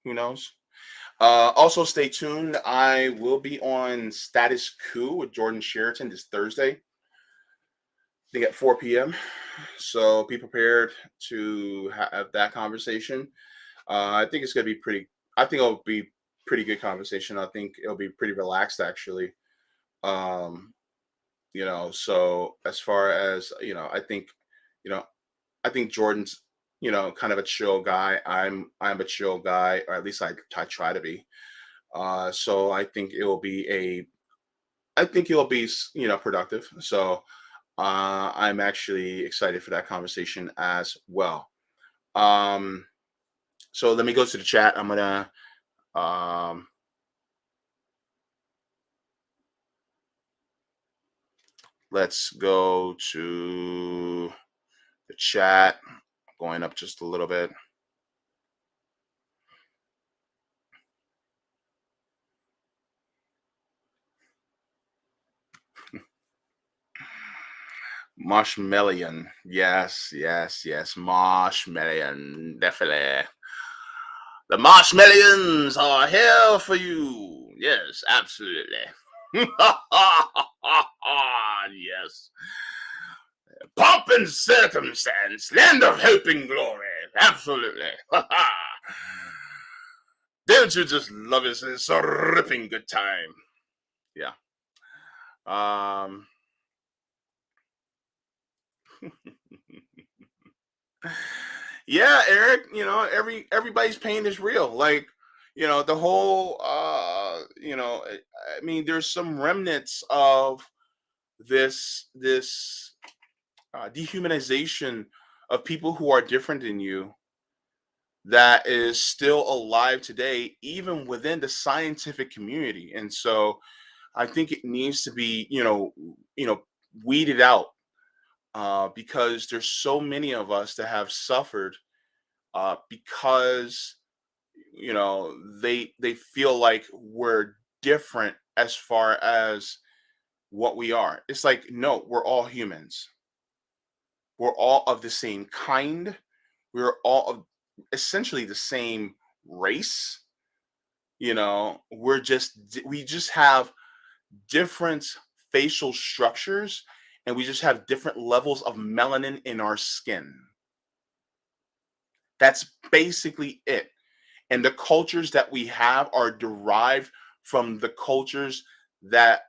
Who knows? Also, stay tuned. I will be on Status Coup with Jordan Sheraton this Thursday, I think at 4 p.m. So be prepared to have that conversation. I think it's going to be pretty. I think it'll be pretty good conversation. I think it'll be pretty relaxed, actually. So as far as I think Jordan's kind of a chill guy. I'm a chill guy, or at least I try to be. So I think it'll be productive. So I'm actually excited for that conversation as well. So let me go to the chat. I'm gonna let's go to the chat. Going up just a little bit. Marshmallion. Yes. Marshmallion. Definitely. The Marshmallions are here for you. Yes, absolutely. Yes. Pomp and circumstance, land of hope and glory. Absolutely. Don't you just love it? It's a ripping good time. Yeah. Yeah, Eric, everybody's pain is real. Like, the whole I mean, there's some remnants of this dehumanization of people who are different than you that is still alive today, even within the scientific community. And so I think it needs to be, weeded out, because there's so many of us that have suffered, because they feel like we're different as far as what we are. It's like, no, we're all humans. We're all of the same kind. We're all of essentially the same race. We just have different facial structures, and we just have different levels of melanin in our skin. That's basically it. And the cultures that we have are derived from the cultures that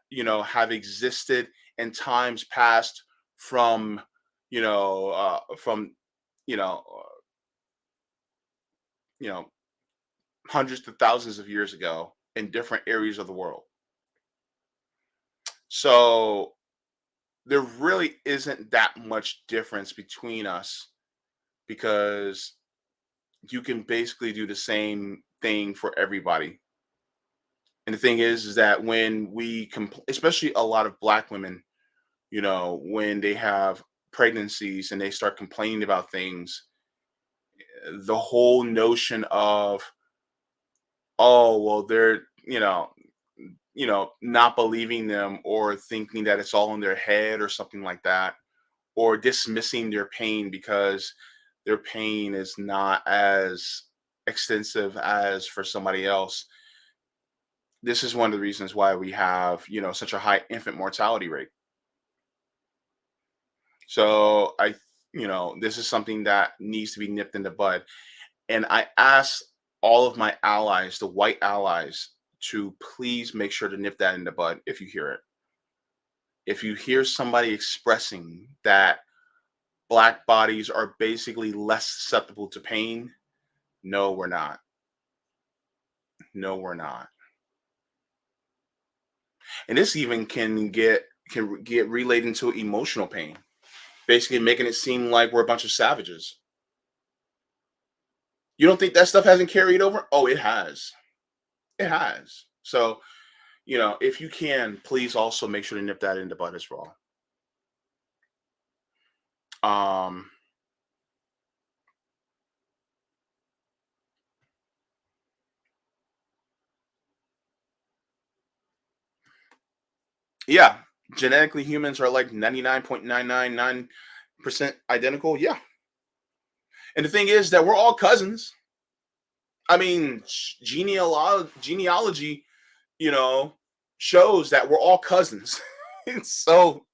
have existed in times past, from you know from you know uh, you know hundreds to thousands of years ago in different areas of the world. So there really isn't that much difference between us, because you can basically do the same thing for everybody. And the thing is that when especially a lot of black women, when they have pregnancies and they start complaining about things, the whole notion of, oh, well, they're, not believing them, or thinking that it's all in their head or something like that, or dismissing their pain because their pain is not as extensive as for somebody else. This is one of the reasons why we have, such a high infant mortality rate. So this is something that needs to be nipped in the bud. And I ask all of my allies, the white allies, to please make sure to nip that in the bud if you hear it. If you hear somebody expressing that black bodies are basically less susceptible to pain, no, we're not. No, we're not. And this even can get relayed into emotional pain, basically making it seem like we're a bunch of savages. You don't think that stuff hasn't carried over? Oh, it has. It has. So, if you can, please also make sure to nip that in the bud as well. Um, yeah, genetically humans are like 99.999% identical. Yeah. And the thing is that we're all cousins. I mean, genealogy, you know, shows that we're all cousins. So,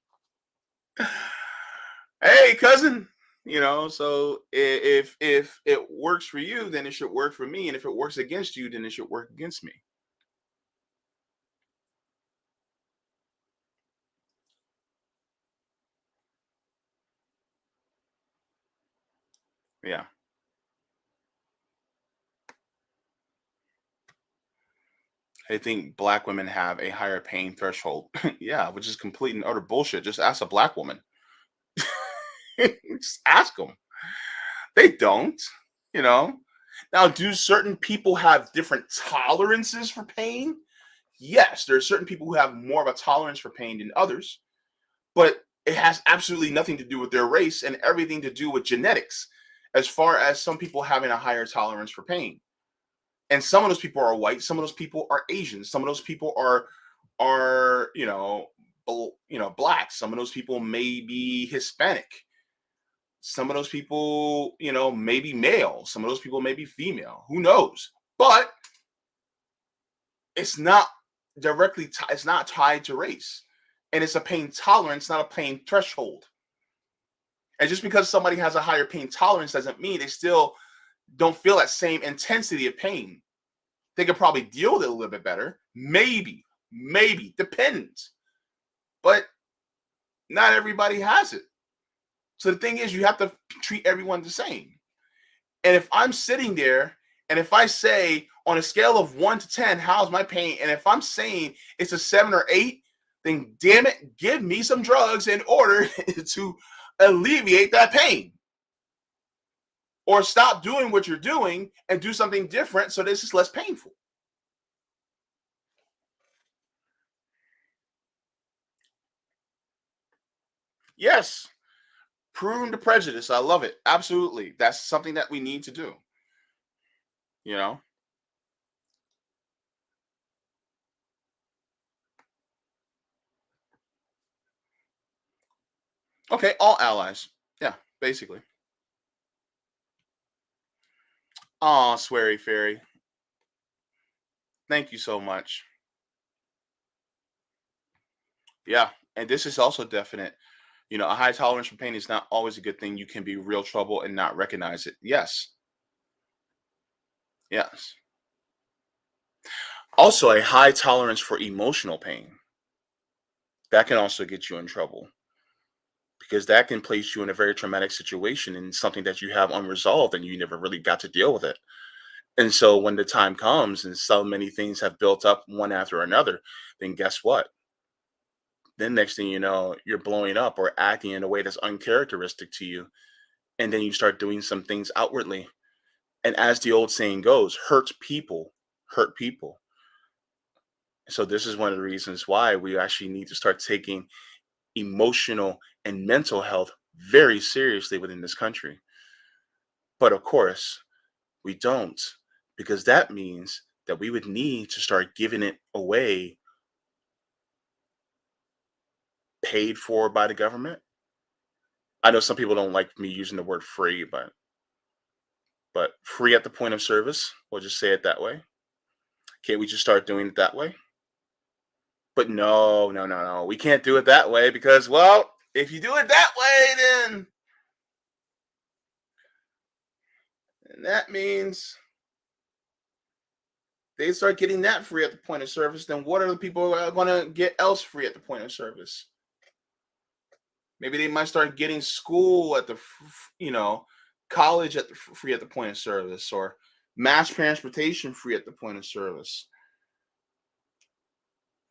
hey, cousin, so if it works for you, then it should work for me, and if it works against you, then it should work against me. Yeah. I think black women have a higher pain threshold. Yeah, which is complete and utter bullshit. Just ask a black woman. Just ask them. They don't, you know. Now, do certain people have different tolerances for pain? Yes, there are certain people who have more of a tolerance for pain than others, but it has absolutely nothing to do with their race and everything to do with genetics, as far as some people having a higher tolerance for pain. And some of those people are white, some of those people are Asian, some of those people are black, some of those people may be Hispanic, some of those people may be male, some of those people may be female, who knows. But it's not it's not tied to race, and it's a pain tolerance, not a pain threshold. And just because somebody has a higher pain tolerance doesn't mean they still don't feel that same intensity of pain. They could probably deal with it a little bit better. Maybe, depends. But not everybody has it. So the thing is, you have to treat everyone the same. And if I'm sitting there and if I say, On a scale of 1 to 10, how's my pain? And if I'm saying it's a 7 or 8, then damn it, give me some drugs in order to alleviate that pain. Or stop doing what you're doing and do something different so this is less painful. Yes, prune to prejudice. I love it. Absolutely. That's something that we need to do. You know? Okay, all allies. Yeah, basically. Oh, sweary fairy. Thank you so much. Yeah, and this is also definite. A high tolerance for pain is not always a good thing. You can be real trouble and not recognize it. Yes. Yes. Also, a high tolerance for emotional pain. That can also get you in trouble because that can place you in a very traumatic situation and something that you have unresolved and you never really got to deal with it. And so when the time comes and so many things have built up one after another, then guess what? Then next thing you know, you're blowing up or acting in a way that's uncharacteristic to you. And then you start doing some things outwardly. And as the old saying goes, hurt people. So this is one of the reasons why we actually need to start taking emotional and mental health very seriously within this country. But of course, we don't, because that means that we would need to start giving it away paid for by the government. I know some people don't like me using the word free, but free at the point of service, we'll just say it that way. Can't we just start doing it that way? But no, no, no, no. We can't do it that way because, well, if you do it that way, then that means they start getting that free at the point of service. Then what are the people going to get else free at the point of service? Maybe they might start getting school at college at the free at the point of service, or mass transportation free at the point of service,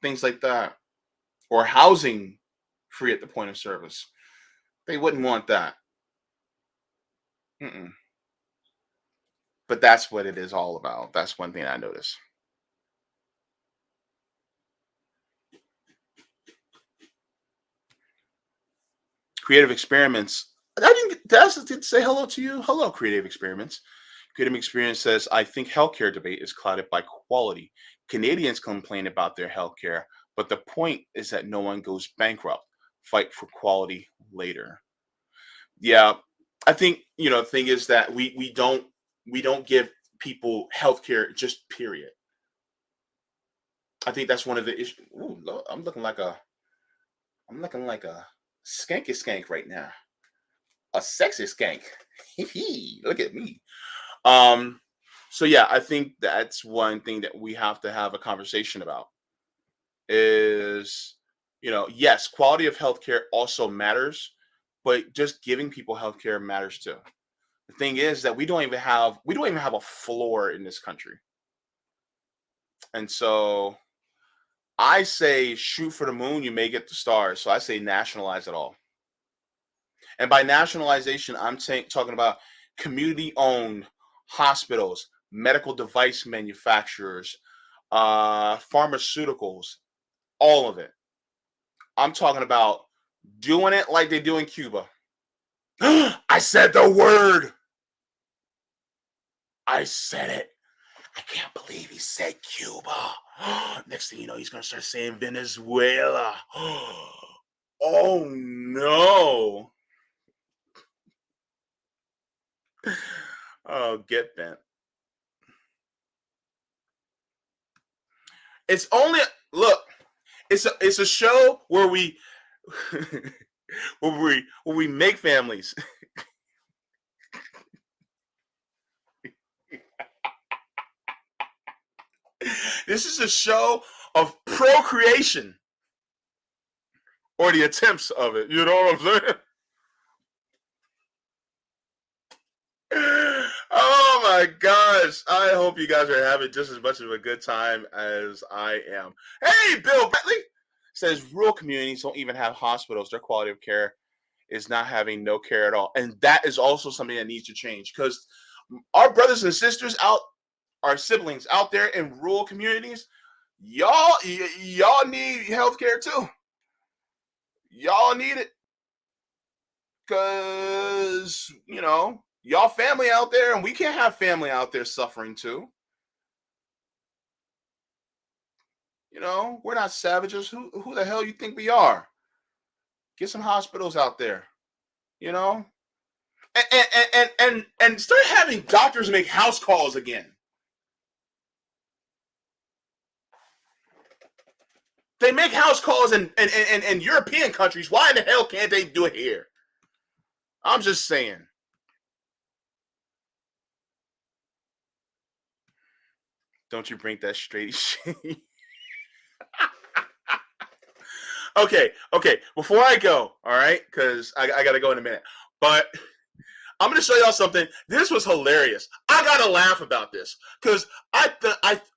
things like that, or housing free at the point of service. They wouldn't want that. Mm-mm. But that's what it is all about. That's one thing I notice. Creative experiments. Did say hello to you. Hello, creative experiments. Creative experience says, I think healthcare debate is clouded by quality. Canadians complain about their healthcare, but the point is that no one goes bankrupt. Fight for quality later. Yeah, I think the thing is that we don't give people healthcare just period. I think that's one of the issues. Ooh, I'm looking like a skanky skank right now. A sexy skank. Look at me. Um, so yeah, I think that's one thing that we have to have a conversation about is, yes, quality of healthcare also matters, but just giving people healthcare matters too. The thing is that we don't even have a floor in this country. And so I say shoot for the moon, you may get the stars. So I say nationalize it all. And by nationalization, I'm talking about community owned hospitals, medical device manufacturers, pharmaceuticals, all of it. I'm talking about doing it like they do in Cuba. I said the word. I said it. I can't believe he said Cuba. Next thing you know, he's going to start saying Venezuela. Oh no. Oh, get bent. It's only look. It's a show where we where we make families. This is a show of procreation or the attempts of it. You know what I'm saying? Oh my gosh. I hope you guys are having just as much of a good time as I am. Hey, Bill Bentley says rural communities don't even have hospitals. Their quality of care is not having no care at all. And that is also something that needs to change because our brothers and sisters out, our siblings out there in rural communities, y'all need health care too. Y'all need it because, y'all family out there and we can't have family out there suffering too. We're not savages. Who the hell you think we are? Get some hospitals out there, you know? And start having doctors make house calls again. They make house calls in European countries. Why in the hell can't they do it here? I'm just saying. Don't you bring that straight shit. Okay. Before I go, all right, because I got to go in a minute. But I'm going to show y'all something. This was hilarious. I got to laugh about this because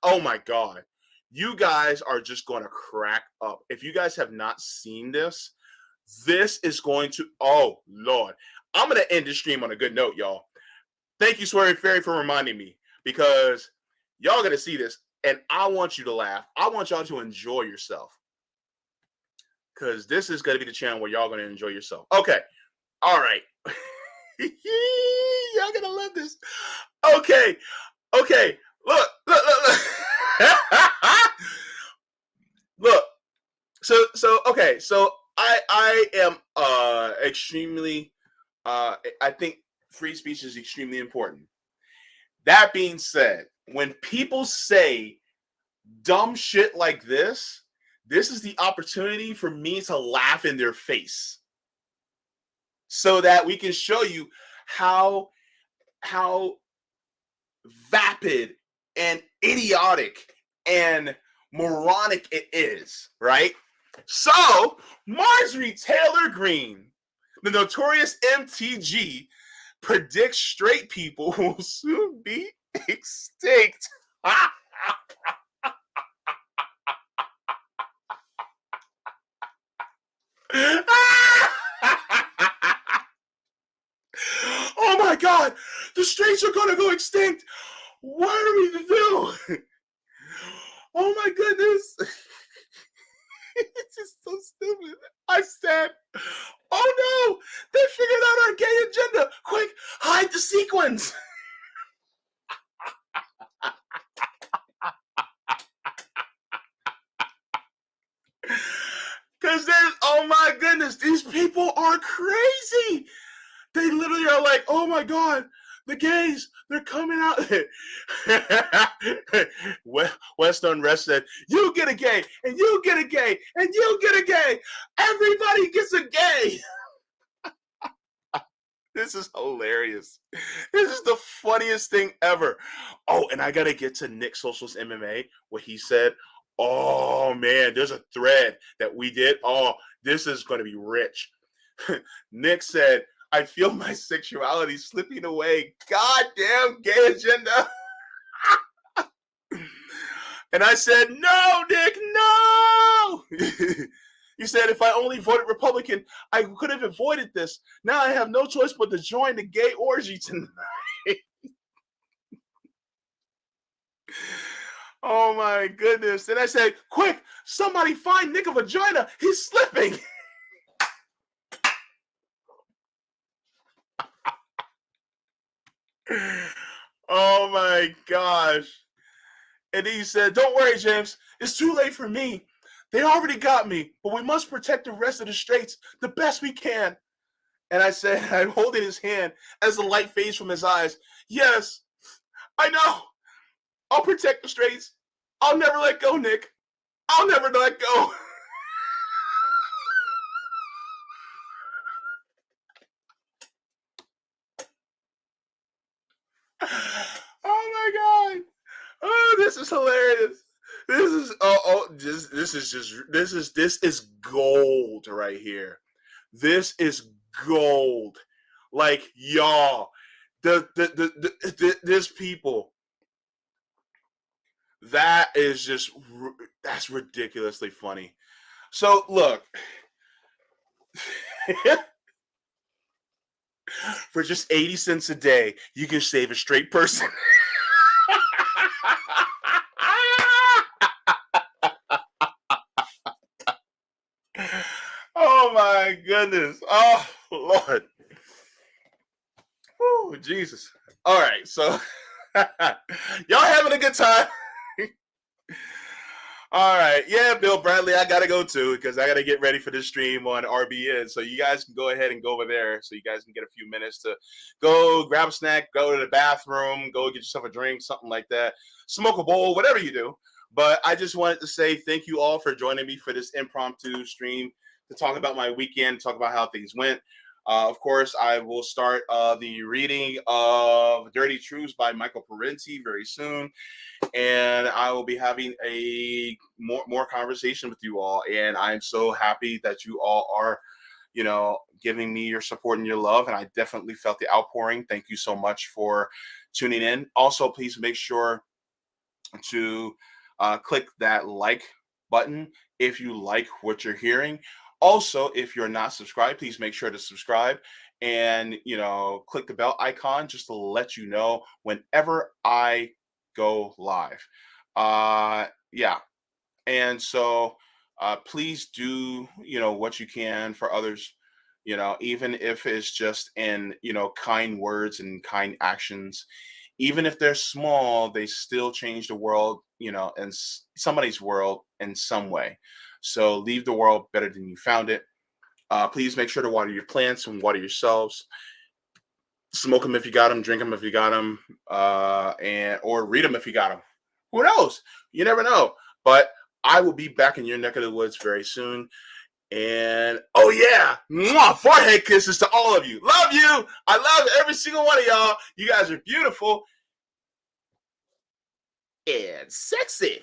oh my God. You guys are just going to crack up. If you guys have not seen this, this is going to, oh Lord. I'm going to end this stream on a good note, y'all. Thank you, Sweary Fairy, for reminding me because y'all going to see this and I want you to laugh. I want y'all to enjoy yourself because this is going to be the channel where y'all going to enjoy yourself. Okay. All right. Y'all going to love this. Okay. Look. Look. So I am extremely I think free speech is extremely important. That being said, when people say dumb shit like this is the opportunity for me to laugh in their face so that we can show you how vapid and idiotic and moronic it is, right? So, Marjorie Taylor Greene, the notorious MTG, predicts straight people will soon be extinct. Oh my God, the straights are gonna go extinct. What are we to do? Oh my goodness. It's just so stupid. I said, oh no, they figured out our gay agenda. Quick, hide the sequins. Because oh my goodness, these people are crazy. They literally are like, oh my God, the gays, they're coming out. West Unrest said, you get a gay, and you get a gay, and you get a gay. Everybody gets a gay. This is hilarious. This is the funniest thing ever. Oh, and I got to get to Nick Social's MMA, what he said. Oh, man, there's a thread that we did. Oh, this is going to be rich. Nick said, I feel my sexuality slipping away. Goddamn gay agenda. And I said, no, Nick, no. You said, if I only voted Republican, I could have avoided this. Now I have no choice but to join the gay orgy tonight. Oh my goodness. And I said, quick, somebody find Nick a vagina. He's slipping. Oh my gosh. And he said, don't worry, James. It's too late for me. They already got me, but we must protect the rest of the straights the best we can. And I said, I'm holding his hand as the light fades from his eyes. Yes, I know. I'll protect the straights. I'll never let go, Nick. I'll never let go. Oh my God. Oh, this is hilarious. This is gold right here. This is gold. Like, y'all, there's people that is just that's ridiculously funny. So look, for just 80 cents a day, you can save a straight person. Oh my goodness. Oh Lord. Oh Jesus. All right, so y'all having a good time? All right, yeah, Bill Bradley, I gotta go too because I gotta get ready for this stream on RBN. So you guys can go ahead and go over there, so you guys can get a few minutes to go grab a snack, go to the bathroom, go get yourself a drink, something like that, smoke a bowl, whatever you do. But I just wanted to say thank you all for joining me for this impromptu stream to talk about my weekend, talk about how things went. Of course, I will start the reading of Dirty Truths by Michael Parenti very soon, and I will be having a more conversation with you all. And I'm so happy that you all are, giving me your support and your love. And I definitely felt the outpouring. Thank you so much for tuning in. Also, please make sure to click that like button if you like what you're hearing. Also, if you're not subscribed, please make sure to subscribe and click the bell icon just to let you know whenever I go live. Yeah. And so please do, what you can for others, even if it's just in, kind words and kind actions. Even if they're small, they still change the world, in somebody's world in some way. So leave the world better than you found it. Please make sure to water your plants and water yourselves. Smoke them if you got them, drink them if you got them, or read them if you got them. Who knows? You never know. But I will be back in your neck of the woods very soon. And oh yeah, mwah, forehead kisses to all of you. Love you. I love every single one of y'all. You guys are beautiful and sexy.